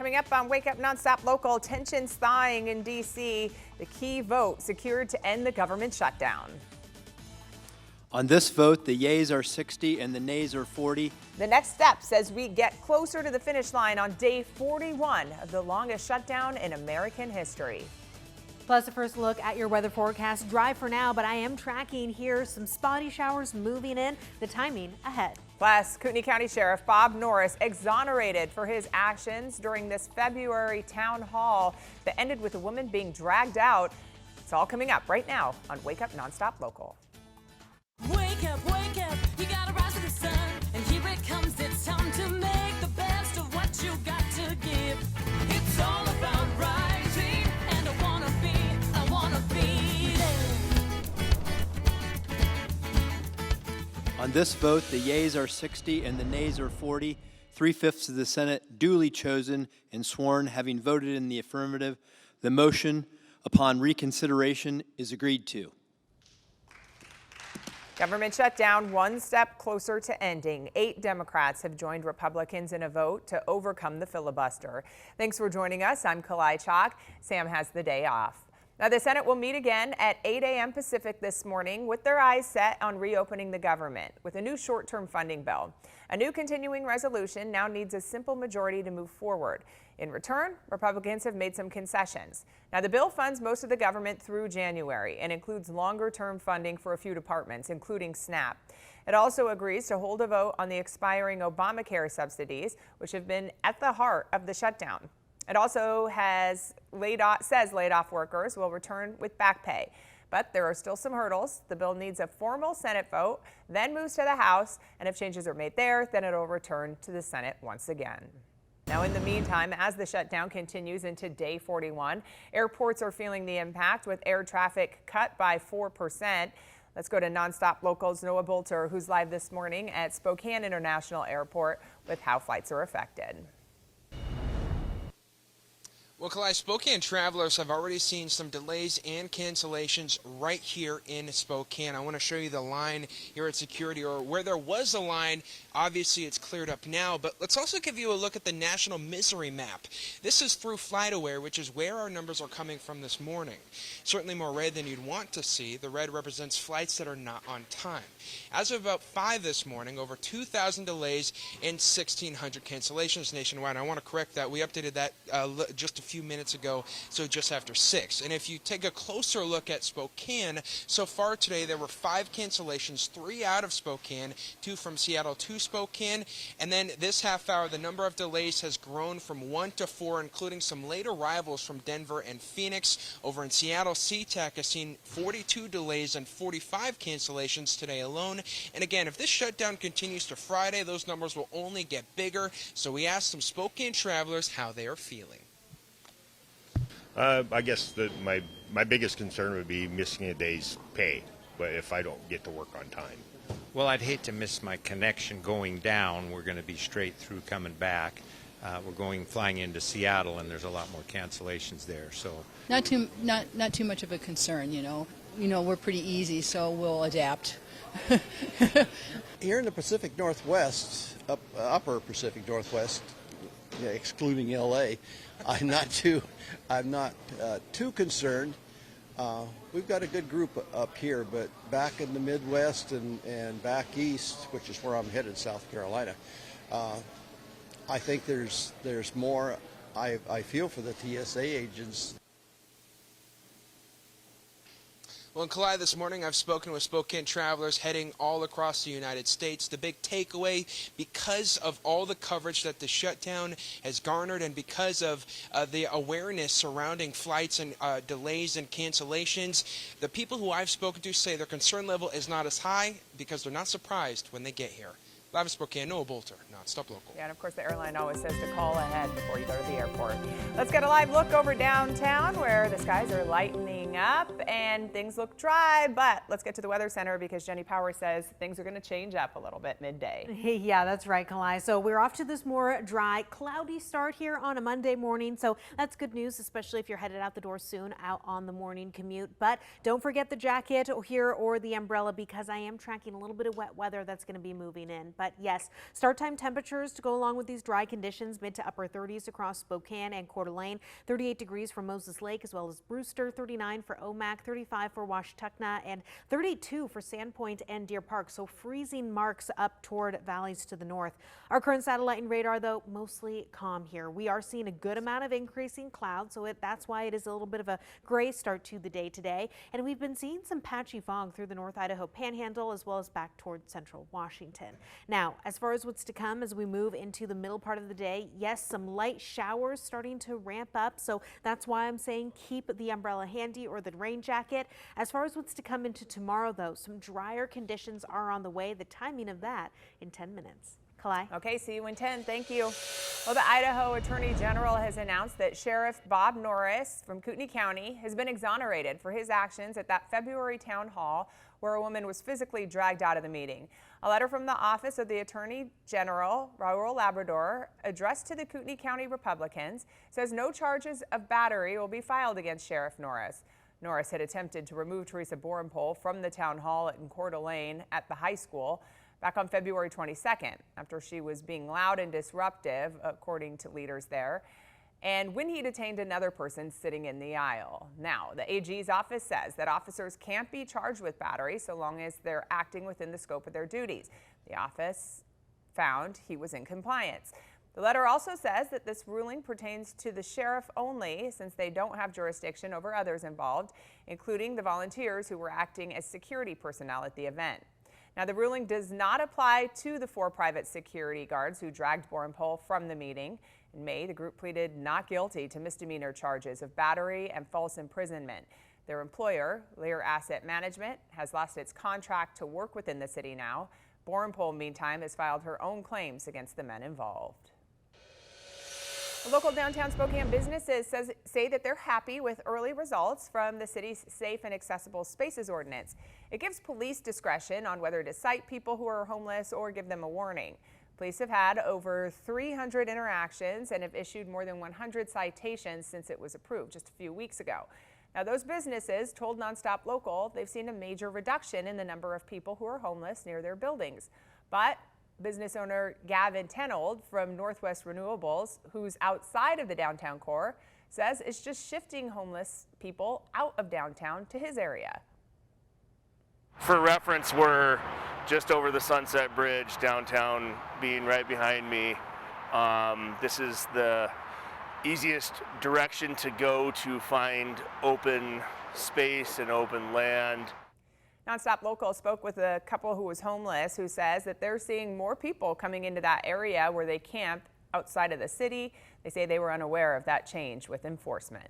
Coming up on Wake Up Nonstop Local, tensions thawing in D.C. The key vote secured to end the government shutdown. On this vote, the yeas are 60 and the nays are 40. The next steps as we get closer to the finish line on day 41 of the longest shutdown in American history. Plus, a first look at your weather forecast. Dry for now, but I am tracking here some spotty showers moving in. The timing ahead. Plus, Kootenai County Sheriff Bob Norris exonerated for his actions during this February town hall that ended with a woman being dragged out. It's all coming up right now on Wake Up Nonstop Local. Wake up, you gotta rise to the sun. And here it comes, it's time to make the best of what you got to give. It's all about rising, and I wanna be there. On this vote, the yeas are 60 and the nays are 40. 3/5 of the Senate duly chosen and sworn, having voted in the affirmative. The motion upon reconsideration is agreed to. Government shutdown one step closer to ending. 8 Democrats have joined Republicans in a vote to overcome the filibuster. Thanks for joining us. I'm Kalai Chalk. Sam has the day off. Now, the Senate will meet again at 8 a.m. Pacific this morning with their eyes set on reopening the government with a new short-term funding bill. A new continuing resolution now needs a simple majority to move forward. In return, Republicans have made some concessions. Now, the bill funds most of the government through January and includes longer-term funding for a few departments, including SNAP. It also agrees to hold a vote on the expiring Obamacare subsidies, which have been at the heart of the shutdown. It also says laid off workers will return with back pay. But there are still some hurdles. The bill needs a formal Senate vote, then moves to the House, and if changes are made there, then it'll return to the Senate once again. Now, in the meantime, as the shutdown continues into day 41, airports are feeling the impact with air traffic cut by 4%. Let's go to NonStop Local's Noah Bolter, who's live this morning at Spokane International Airport with how flights are affected. Well, Kalai, Spokane travelers have already seen some delays and cancellations right here in Spokane. I want to show you the line here at security, or where there was a line. Obviously, it's cleared up now, but let's also give you a look at the national misery map. This is through FlightAware, which is where our numbers are coming from this morning. Certainly more red than you'd want to see. The red represents flights that are not on time. As of about 5 this morning, over 2,000 delays and 1,600 cancellations nationwide. I want to correct that. We updated that just a few minutes ago, so just after 6. And if you take a closer look at Spokane, so far today there were 5 cancellations, 3 out of Spokane, 2 from Seattle to Spokane, and then this half hour the number of delays has grown from 1 to 4, including some late arrivals from Denver and Phoenix. Over in Seattle, SeaTac has seen 42 delays and 45 cancellations today alone. And again, if this shutdown continues to Friday, those numbers will only get bigger. So we asked some Spokane travelers how they are feeling. I guess my biggest concern would be missing a day's pay, but if I don't get to work on time. Well, I'd hate to miss my connection going down. We're going to be straight through coming back. We're flying into Seattle, and there's a lot more cancellations there. So not too much of a concern, you know. We're pretty easy, so we'll adapt. Here in the Pacific Northwest, upper Pacific Northwest, excluding LA, I'm not too concerned. We've got a good group up here, but back in the Midwest and back east, which is where I'm headed, South Carolina, I think there's more. I feel for the TSA agents. Well, in Kalai this morning, I've spoken with Spokane travelers heading all across the United States. The big takeaway, because of all the coverage that the shutdown has garnered and because of the awareness surrounding flights and delays and cancellations, the people who I've spoken to say their concern level is not as high because they're not surprised when they get here. Live in Spokane, Noah Bolter, NonStop Local. Yeah, and of course the airline always says to call ahead before you go to the airport. Let's get a live look over downtown where the skies are lightening up and things look dry, but let's get to the Weather Center because Jenny Power says things are going to change up a little bit midday. Yeah, that's right, Kalai. So we're off to this more dry, cloudy start here on a Monday morning. So that's good news, especially if you're headed out the door soon out on the morning commute. But don't forget the jacket here or the umbrella because I am tracking a little bit of wet weather that's going to be moving in. But yes, start time temperatures to go along with these dry conditions, mid to upper 30s across Spokane and Coeur d'Alene, 38 degrees for Moses Lake as well as Brewster, 39 for Omak, 35 for Washtenaw, and 32 for Sandpoint and Deer Park. So freezing marks up toward valleys to the north. Our current satellite and radar, though, mostly calm here. We are seeing a good amount of increasing clouds, so that's why it is a little bit of a gray start to the day today. And we've been seeing some patchy fog through the North Idaho Panhandle as well as back toward central Washington. Now, as far as what's to come as we move into the middle part of the day, yes, some light showers starting to ramp up, so that's why I'm saying keep the umbrella handy or the rain jacket. As far as what's to come into tomorrow, though, some drier conditions are on the way. The timing of that in 10 minutes. Kalai. Okay, see you in 10. Thank you. Well, the Idaho Attorney General has announced that Sheriff Bob Norris from Kootenai County has been exonerated for his actions at that February town hall where a woman was physically dragged out of the meeting. A letter from the Office of the Attorney General, Rural Labrador, addressed to the Kootenai County Republicans, says no charges of battery will be filed against Sheriff Norris. Norris had attempted to remove Teresa Borenpole from the town hall in Coeur d'Alene at the high school back on February 22nd after she was being loud and disruptive, according to leaders there, and when he detained another person sitting in the aisle. Now, the AG's office says that officers can't be charged with battery so long as they're acting within the scope of their duties. The office found he was in compliance. The letter also says that this ruling pertains to the sheriff only since they don't have jurisdiction over others involved, including the volunteers who were acting as security personnel at the event. Now, the ruling does not apply to the 4 private security guards who dragged Borenpole from the meeting. In May, the group pleaded not guilty to misdemeanor charges of battery and false imprisonment. Their employer, Lear Asset Management, has lost its contract to work within the city now. Borenpole, meantime, has filed her own claims against the men involved. Local downtown Spokane businesses say that they're happy with early results from the city's Safe and Accessible Spaces Ordinance. It gives police discretion on whether to cite people who are homeless or give them a warning. Police have had over 300 interactions and have issued more than 100 citations since it was approved just a few weeks ago. Now, those businesses told NonStop Local they've seen a major reduction in the number of people who are homeless near their buildings. But business owner Gavin Tenold from Northwest Renewables, who's outside of the downtown core, says it's just shifting homeless people out of downtown to his area. For reference, we're just over the Sunset Bridge, downtown being right behind me. This is the easiest direction to go to find open space and open land. NonStop Local spoke with a couple who was homeless who says that they're seeing more people coming into that area where they camp outside of the city. They say they were unaware of that change with enforcement.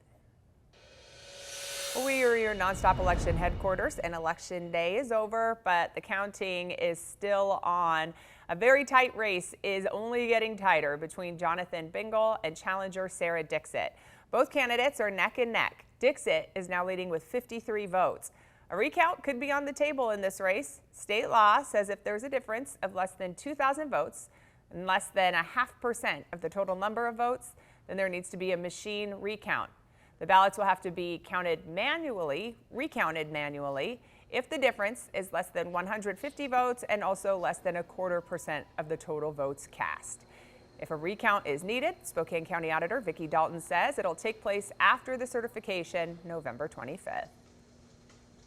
Well, we are your NonStop election headquarters, and election day is over, but the counting is still on. A very tight race is only getting tighter between Jonathan Bingle and challenger Sarah Dixit. Both candidates are neck and neck. Dixit is now leading with 53 votes. A recount could be on the table in this race. State law says if there's a difference of less than 2,000 votes and less than 0.5% of the total number of votes, then there needs to be a machine recount. The ballots will have to be recounted manually, if the difference is less than 150 votes and also less than 0.25% of the total votes cast. If a recount is needed, Spokane County Auditor Vicki Dalton says it'll take place after the certification, November 25th.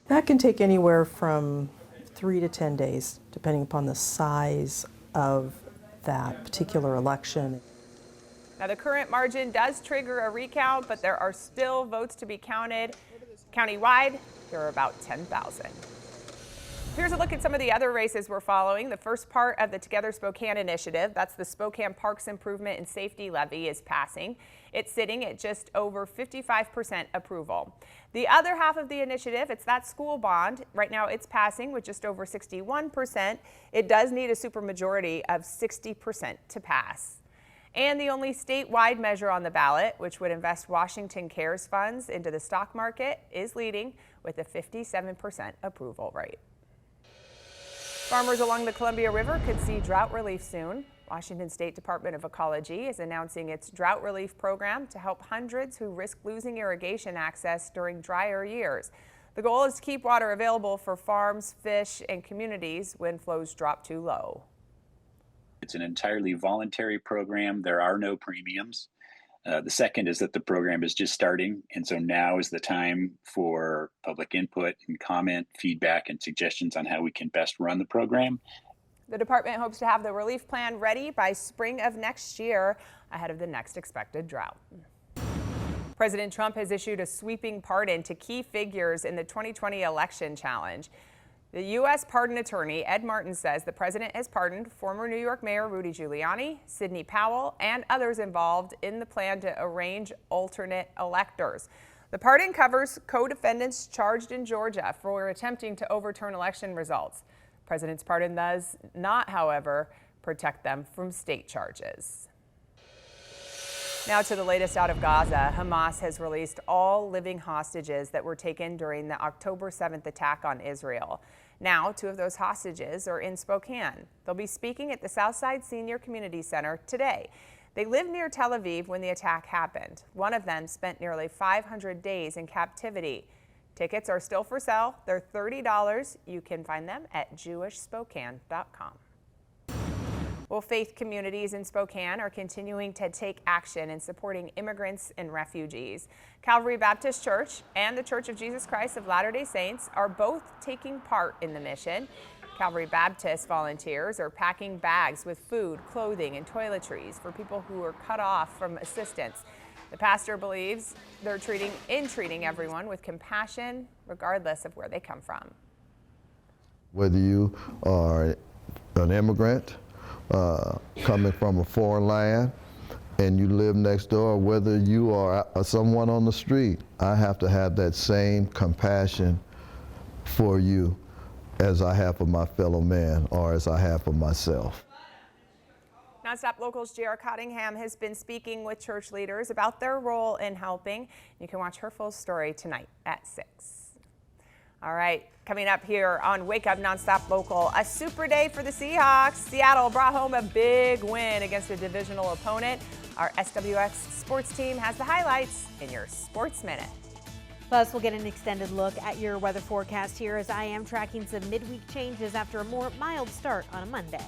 That can take anywhere from 3 to 10 days, depending upon the size of that particular election. Now, the current margin does trigger a recount, but there are still votes to be counted. Countywide, there are about 10,000. Here's a look at some of the other races we're following. The first part of the Together Spokane initiative, that's the Spokane Parks Improvement and Safety Levy, is passing. It's sitting at just over 55% approval. The other half of the initiative, it's that school bond. Right now it's passing with just over 61%. It does need a supermajority of 60% to pass. And the only statewide measure on the ballot, which would invest Washington Cares funds into the stock market, is leading with a 57% approval rate. Farmers along the Columbia River could see drought relief soon. Washington State Department of Ecology is announcing its drought relief program to help hundreds who risk losing irrigation access during drier years. The goal is to keep water available for farms, fish, and communities when flows drop too low. It's an entirely voluntary program. There are no premiums. The second is that the program is just starting, and so now is the time for public input and comment, feedback, and suggestions on how we can best run the program. The department hopes to have the relief plan ready by spring of next year, ahead of the next expected drought. President Trump has issued a sweeping pardon to key figures in the 2020 election challenge. The U.S. pardon attorney Ed Martin says the president has pardoned former New York Mayor Rudy Giuliani, Sidney Powell, and others involved in the plan to arrange alternate electors. The pardon covers co-defendants charged in Georgia for attempting to overturn election results. The president's pardon does not, however, protect them from state charges. Now to the latest out of Gaza. Hamas has released all living hostages that were taken during the October 7th attack on Israel. Now, 2 of those hostages are in Spokane. They'll be speaking at the Southside Senior Community Center today. They lived near Tel Aviv when the attack happened. One of them spent nearly 500 days in captivity. Tickets are still for sale. They're $30. You can find them at jewishspokane.com. Well, faith communities in Spokane are continuing to take action in supporting immigrants and refugees. Calvary Baptist Church and the Church of Jesus Christ of Latter-day Saints are both taking part in the mission. Calvary Baptist volunteers are packing bags with food, clothing, and toiletries for people who are cut off from assistance. The pastor believes they're treating everyone with compassion, regardless of where they come from. Whether you are an immigrant, coming from a foreign land and you live next door, whether you are someone on the street, I have to have that same compassion for you as I have for my fellow man or as I have for myself. NonStop Local's J.R. Cottingham has been speaking with church leaders about their role in helping. You can watch her full story tonight at 6. All right, coming up here on Wake Up NonStop Local, a super day for the Seahawks. Seattle brought home a big win against a divisional opponent. Our SWX sports team has the highlights in your Sports Minute. Plus, we'll get an extended look at your weather forecast here as I am tracking some midweek changes after a more mild start on a Monday.